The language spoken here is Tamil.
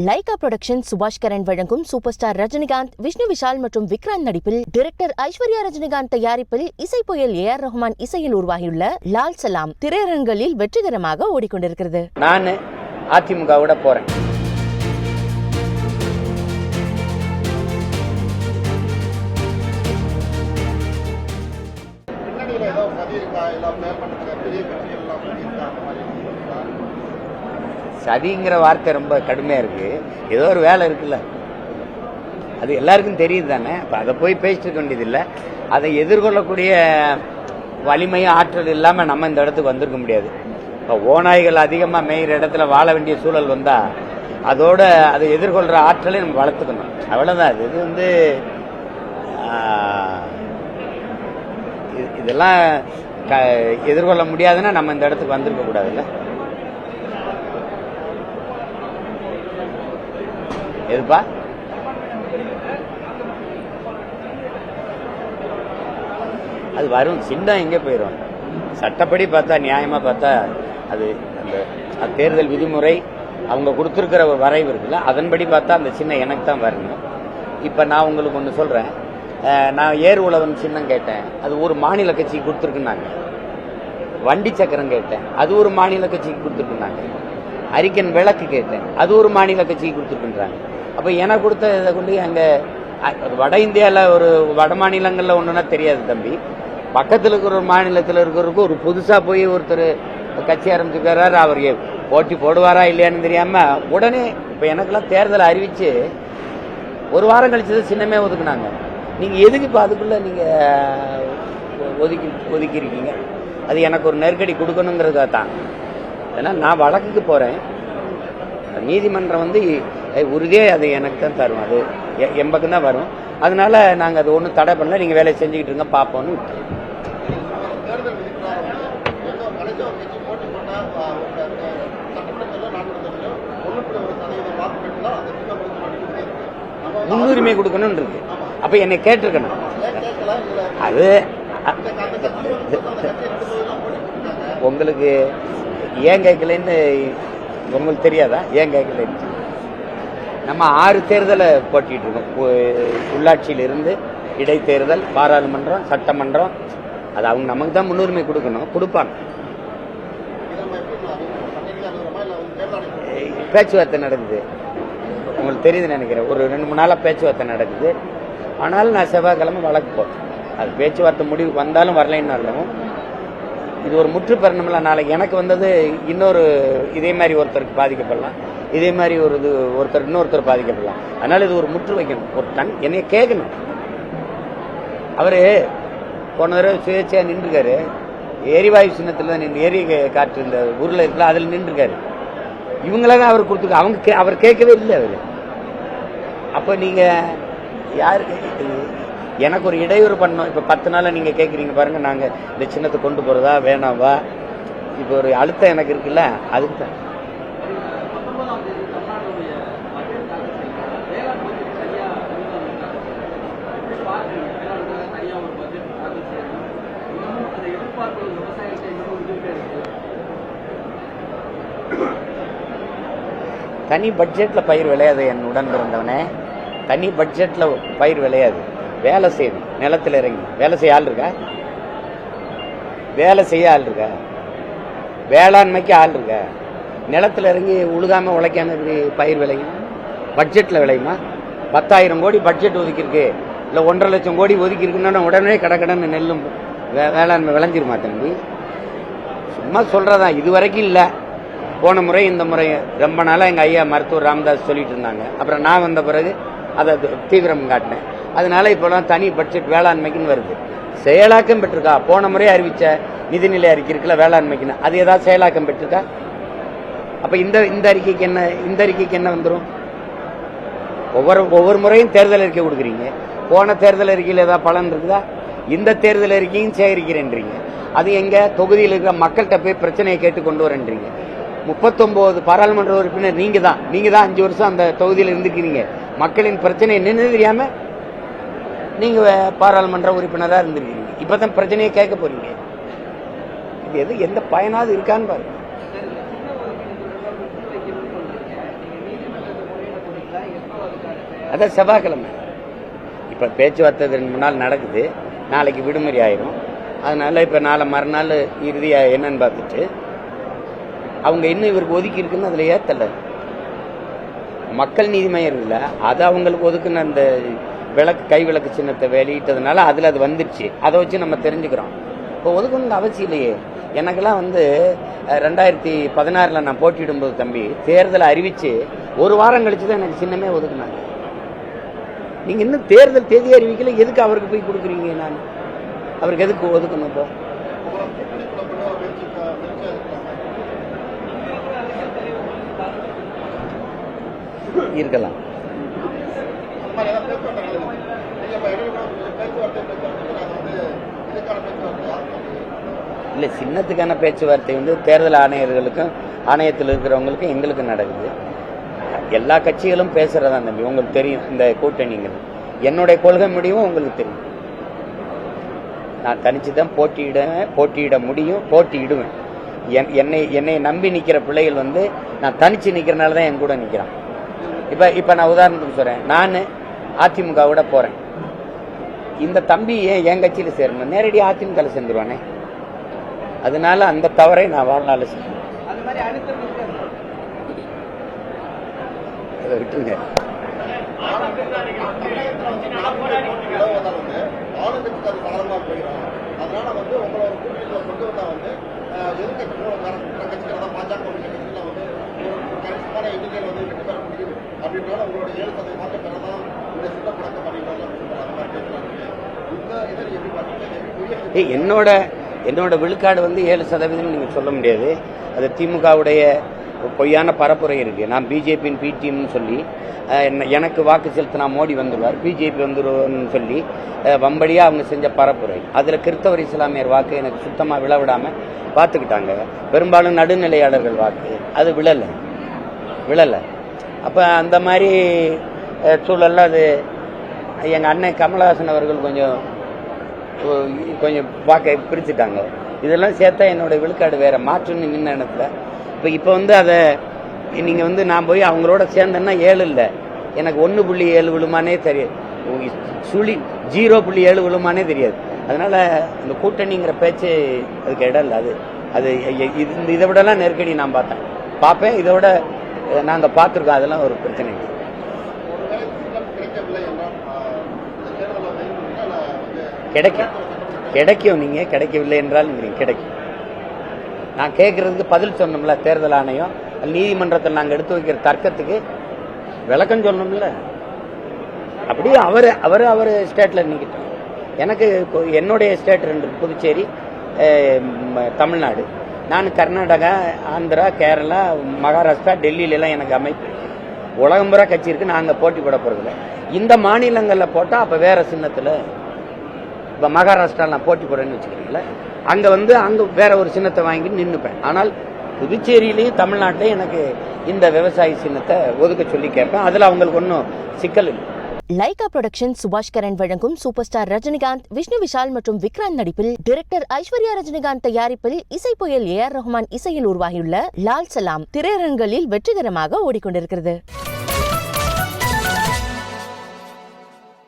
லைகா புரொடக்ஷன் சுபாஷ் கரன் வழங்கும் சூப்பர் ஸ்டார் ரஜினிகாந்த், விஷ்ணு விஷால் மற்றும் விக்ராந்த் நடிப்பில் டைரக்டர் ஐஸ்வர்யா ரஜினிகாந்த் தயாரிப்பில் இசை புயல் ஏஆர் ரஹ்மான் இசையில் உருவாகியுள்ள லால் சலாம் திரையரங்குகளில் வெற்றிகரமாக ஓடிக்கொண்டிருக்கிறது. நான் அதிமுகவோட போறேன். சதிங்கிற வார்த்தை ரொம்ப கடுமையா இருக்கு. ஏதோ ஒரு வேலை இருக்குல்ல, அது எல்லாருக்கும் தெரியுது தானே. அதை போய் பேசிட்டு இருக்க வேண்டியதில்லை. அதை எதிர்கொள்ளக்கூடிய வலிமையும் ஆற்றல் இல்லாம நம்ம இந்த இடத்துக்கு வந்திருக்க முடியாது. இப்போ ஓநாய்கள் அதிகமாக மேய்கிற இடத்துல வாழ வேண்டிய சூழல் வந்தா அதோட அதை எதிர்கொள்ற ஆற்றலை நம்ம வளர்த்துக்கணும். அவ்வளவுதான். இது இதெல்லாம் எதிர்கொள்ள முடியாதுன்னா நம்ம இந்த இடத்துக்கு வந்திருக்க கூடாதுல்ல. எதுப்பா அது வரும், சின்னம் எங்கே போயிடும். சட்டப்படி பார்த்தா, நியாயமா பார்த்தா அது அந்த தேர்தல் விதிமுறை அவங்க கொடுத்துருக்கிற ஒரு வரைவு இருக்குல்ல, அதன்படி பார்த்தா அந்த சின்னம் எனக்கு தான் வரணும். இப்போ நான் உங்களுக்கு ஒன்று சொல்கிறேன். நான் ஏர் உழவன் சின்னம் கேட்டேன், அது ஒரு மாநில கட்சிக்கு கொடுத்துருக்குன்னாங்க. வண்டி சக்கரம் கேட்டேன், அது ஒரு மாநில கட்சிக்கு கொடுத்துருக்குன்னாங்க. அரிக்கன் விளக்கு கேட்டேன், அது ஒரு மாநில கட்சிக்கு கொடுத்துருக்குன்றாங்க. அப்போ எனக்கு கொடுத்த இதை கொண்டு அங்கே வட இந்தியாவில் ஒரு வட மாநிலங்களில் ஒன்றுனா தெரியாது தம்பி. பக்கத்தில் இருக்கிற ஒரு மாநிலத்தில் இருக்கிறவருக்கு ஒரு புதுசாக போய் ஒருத்தர் கட்சி ஆரம்பிச்சுக்கிறாரு. அவர் போட்டி போடுவாரா இல்லையான்னு தெரியாமல் உடனே இப்போ எனக்கெல்லாம் தேர்தலை அறிவித்து ஒரு வாரம் கழிச்சது சின்னமே ஒதுக்குனாங்க. நீங்கள் எதுக்கு இப்போ அதுக்குள்ளே நீங்கள் ஒதுக்கியிருக்கீங்க? அது எனக்கு ஒரு நெருக்கடி கொடுக்கணுங்கிறதா தான். ஏன்னா நான் வழக்குக்கு போகிறேன். நீதிமன்றம் உறுதியே அது எனக்கு தான் தரும். அது என் பக்கம் தான் வரும். அதனால நாங்கள் அது ஒன்றும் தடை பண்ணல. நீங்கள் வேலையை செஞ்சுக்கிட்டு இருங்க, பார்ப்போன்னு விட்டுருவோம். முன்னுரிமை கொடுக்கணும் இருக்கு. அப்ப என்னை கேட்டிருக்கணும். அது உங்களுக்கு ஏன் கேட்கலன்னு உங்களுக்கு தெரியாதா? ஏன் கேட்கலன்னு நம்ம 6 தேர்தலை போட்டிட்டு இருக்கோம். உள்ளாட்சியிலிருந்து இடைத்தேர்தல், பாராளுமன்றம், சட்டமன்றம். அது அவங்க நமக்கு தான் முன்னுரிமை கொடுக்கணும், கொடுப்பாங்க. பேச்சுவார்த்தை நடக்குது, உங்களுக்கு தெரியுதுன்னு நினைக்கிறேன். ஒரு 2-3 நாளாக பேச்சுவார்த்தை நடக்குது. ஆனாலும் நான் செவ்வாய்க்கிழமை வழக்கு போட்டேன். அது பேச்சுவார்த்தை முடிவுக்கு வந்தாலும் வரலைன்னாலும் இது ஒரு முற்று பெறணும்ல. நாளைக்கு எனக்கு வந்தது இன்னொரு இதே மாதிரி ஒருத்தருக்கு பாதிக்கப்படலாம், இதே மாதிரி ஒருத்தர் இன்னொருத்தர் பாதிக்கப்படலாம். அதனால இது ஒரு முற்று வைக்கணும். ஒரு என்னைய கேட்கணும். அவரு போன தடவை சுயேட்சையா நின்றுருக்காரு. எரிவாயு சின்னத்தில் தான் நின்று, எரி காற்று இந்த ஊரில் இருக்குல்ல, அதில் நின்றுருக்காரு. இவங்களாதான் அவர் கொடுத்துருக்க. அவர் கேட்கவே இல்லை அவரு. அப்போ நீங்க யாரு எனக்கு ஒரு இடையூறு பண்ணோம். இப்போ 10 நாளா நீங்க கேட்குறீங்க பாருங்க, நாங்க இந்த சின்னத்தை கொண்டு போறதா வேணாவா? இப்போ ஒரு அழுத்தம் எனக்கு இருக்குல்ல, அதுக்கு தான். தனி பட்ஜெட்ல பயிர் விளையாது. என் உடன் பிறந்தவனே, தனி பட்ஜெட்ல பயிர் விளையாது. வேலை செய்யணும், நிலத்தில் இறங்கி வேலை செய்ய ஆள் இருக்கா? வேலை செய்ய ஆள் இருக்கா? வேளாண்மைக்கு ஆள் இருக்கா? நிலத்தில் இறங்கி உழுகாம உழைக்காம இப்படி பயிர் விளையும்? பட்ஜெட்ல விளையுமா? 10,000 கோடி பட்ஜெட் ஒதுக்கியிருக்கு, இல்லை 1.5 லட்சம் கோடி ஒதுக்கி இருக்குன்னா உடனே கடன்னு நெல்லும் வேளாண்மை விளைஞ்சிருமா தம்பி? சும்மா சொல்றதான். இது வரைக்கும் இல்லை. போன முறை இந்த முறை ரொம்ப நாளாக எங்கள் ஐயா மருத்துவர் ராமதாஸ் சொல்லிட்டு இருந்தாங்க. அப்புறம் நான் வந்த பிறகு அதை தீவிரம் காட்டினேன். அதனால இப்போலாம் தனி பட்ஜெட் வேளாண்மைக்குன்னு வருது. செயலாக்கம் பெற்றிருக்கா? போன முறை அறிவிச்ச நிதிநிலை அறிக்கை இருக்குல்ல வேளாண்மைக்குன்னு, அது ஏதாவது செயலாக்கம் பெற்றிருக்கா? அப்ப இந்த அறிக்கைக்கு என்ன வந்துடும்? ஒவ்வொரு முறையும் தேர்தல் அறிக்கை கொடுக்குறீங்க. போன தேர்தல் அறிக்கையில் ஏதாவது பலன் இருக்குதா? இந்த தேர்தல் அறிக்கையும் சேகரிக்கிறேன்றீங்க. அது எங்க தொகுதியில் இருக்கிற மக்கள்கிட்ட போய் பிரச்சனையை கேட்டு கொண்டு வரேன்றீங்க. 39 பாராளுமன்ற உறுப்பினர் நீங்க தான் 5 வருஷம் அந்த தொகுதியில் இருந்துக்கிறீங்க. மக்களின் பிரச்சனை என்னன்னு தெரியாம நீங்க பாராளுமன்ற உறுப்பினரா இருந்திருக்கீங்க. இப்பதான் பிரச்சனையை கேட்க போறீங்க. இது எந்த பயனாவது இருக்கான்னு பாருங்க. அதான் செவ்வாய்க்கிழமை. இப்போ பேச்சுவார்த்தை 2 நாள் நடக்குது, நாளைக்கு விடுமுறை ஆயிரும். அதனால இப்போ நாளை மறுநாள் இறுதியாக என்னன்னு பார்த்துட்டு அவங்க இன்னும் இவருக்கு ஒதுக்கி இருக்குன்னு அதில் ஏற்றலை. மக்கள் நீதி மையம் இருக்குல்ல, அது அவங்களுக்கு ஒதுக்குன்னு அந்த கை விளக்கு சின்னத்தை வெளியிட்டதுனால அதில் அது வந்துடுச்சு. அதை வச்சு நம்ம தெரிஞ்சுக்கிறோம். இப்போ ஒதுக்கணுங்க அவசியம் இல்லையே. எனக்கெல்லாம் 2016 நான் போட்டியிடும்போது தம்பி தேர்தலை அறிவித்து 1 வாரம் கழிச்சு தான் எனக்கு சின்னமே ஒதுக்குனாங்க. நீங்கள் இன்னும் தேர்தல் தேதி அறிவிக்கல, எதுக்கு அவருக்கு போய் கொடுக்குறீங்க? நான் அவருக்கு எதுக்கு ஒதுக்கணும்? இப்போ இருக்கலாம். இல்லை, சின்னத்துக்கான பேச்சுவார்த்தை தேர்தல் ஆணையர்களுக்கும் ஆணையத்தில் இருக்கிறவங்களுக்கும் எங்களுக்கும் நடக்குது. எல்லா கட்சிகளும் பேசுறதா தம்பி, உங்களுக்கு தெரியும். இந்த கூட்டணிங்கிறது என்னுடைய கொள்கை முடிவும் உங்களுக்கு தெரியும். நான் தனிச்சு தான் போட்டியிட முடியும், போட்டியிடுவேன். என்னை நம்பி நிற்கிற பிள்ளைகள் நான் தனிச்சு நிற்கிறனால தான் என் கூட நிற்கிறான். இப்போ நான் உதாரணத்துக்கு சொல்கிறேன், நான் அதிமுகவோட போகிறேன். இந்த தம்பி என் கட்சியில் சேரணும், நேரடியாக அதிமுகவில் சேர்ந்துருவானே. அதனால அந்த தவறை நான் வாழ்நாள் செய்யணும். அதை விட்டுருங்க. என்னோட விழுக்காடு 7% நீங்க சொல்ல முடியாது. அது திமுகவுடைய பொய்யான பரப்புரை இருக்கு. நான் பிஜேபியின் பிடிஎம்னு சொல்லி எனக்கு வாக்கு செலுத்தினா மோடி வந்துடுவார், பிஜேபி வந்துடுவார்னு சொல்லி வம்படியா அவங்க செஞ்ச பரப்புரை. அதுல கிறிஸ்தவர் இஸ்லாமியர் வாக்கு எனக்கு சுத்தமா விழவிடாம பார்த்துக்கிட்டாங்க. பெரும்பாலும் நடுநிலையாளர்கள் வாக்கு அது விழல. அப்ப அந்த மாதிரி சூழல்ல அது எங்க அண்ணன் கமலஹாசன் அவர்கள் கொஞ்சம் வாக்கை பிரிச்சுட்டாங்க. இதெல்லாம் சேர்த்தா என்னோட விழுக்காடு வேற மாற்றுன்னு நின்ன இடத்துல இப்போ அதை நீங்க நான் போய் அவங்களோட சேர்ந்தேன்னா 7 இல்லை, எனக்கு 1.7 விழுமானே தெரியாது, 0.7 விழுமானே தெரியாது. அதனால இந்த கூட்டணிங்கிற பேச்சு அதுக்கு இடம் இல்லை. அது இதை விடலாம் நெருக்கடி நான் பார்ப்பேன். இதை விட நாங்கள் பார்த்துருக்கோம். அதெல்லாம் ஒரு பிரச்சனை இல்லை. கிடைக்கும். நீங்க கிடைக்கவில்லை என்றால் கிடைக்கும். நான் கேட்கறதுக்கு பதில் சொன்னோம்ல, தேர்தல் ஆணையம் நீதிமன்றத்தில் நாங்கள் எடுத்து வைக்கிற தர்க்கத்துக்கு விளக்கம் சொல்லணும்ல. அப்படியே அவர் ஸ்டேட்ல நிற்கிட்டோம். எனக்கு என்னுடைய ஸ்டேட் 2, புதுச்சேரி, தமிழ்நாடு. நான் கர்நாடகா, ஆந்திரா, கேரளா, மகாராஷ்டிரா, டெல்லியிலலாம் எனக்கு அமைப்பு உலகம் பூரா கட்சி இருக்கு. நாங்கள் போட்டி போட போறதில்ல. இந்த மாநிலங்களில் போட்டால் அப்போ வேற சின்னத்தில், இப்போ மகாராஷ்டிரா நான் போட்டி போடுறேன்னு வச்சுக்கிறீங்களேன், அங்கே வேற ஒரு சின்னத்தை வாங்கி நின்றுப்பேன். ஆனால் புதுச்சேரியிலையும் தமிழ்நாட்டிலையும் எனக்கு இந்த விவசாய சின்னத்தை ஒதுக்க சொல்லி கேட்பேன். அதில் அவங்களுக்கு ஒன்றும் சிக்கல் இல்லை. லைகா புரொடக்ஷன் சுபாஷ்கரன் வழங்கும் சூப்பர் ஸ்டார் ரஜினிகாந்த், விஷ்ணு விஷால் மற்றும் விக்ராந்த் நடிப்பில் டைரக்டர் ஐஸ்வர்யா ரஜினிகாந்த் தயாரிப்பில் இசை புயல் AR ரஹ்மான் இசையில் உருவாகியுள்ள லால் சலாம் திரையரங்குகளில் வெற்றிகரமாக ஓடிக்கொண்டிருக்கிறது.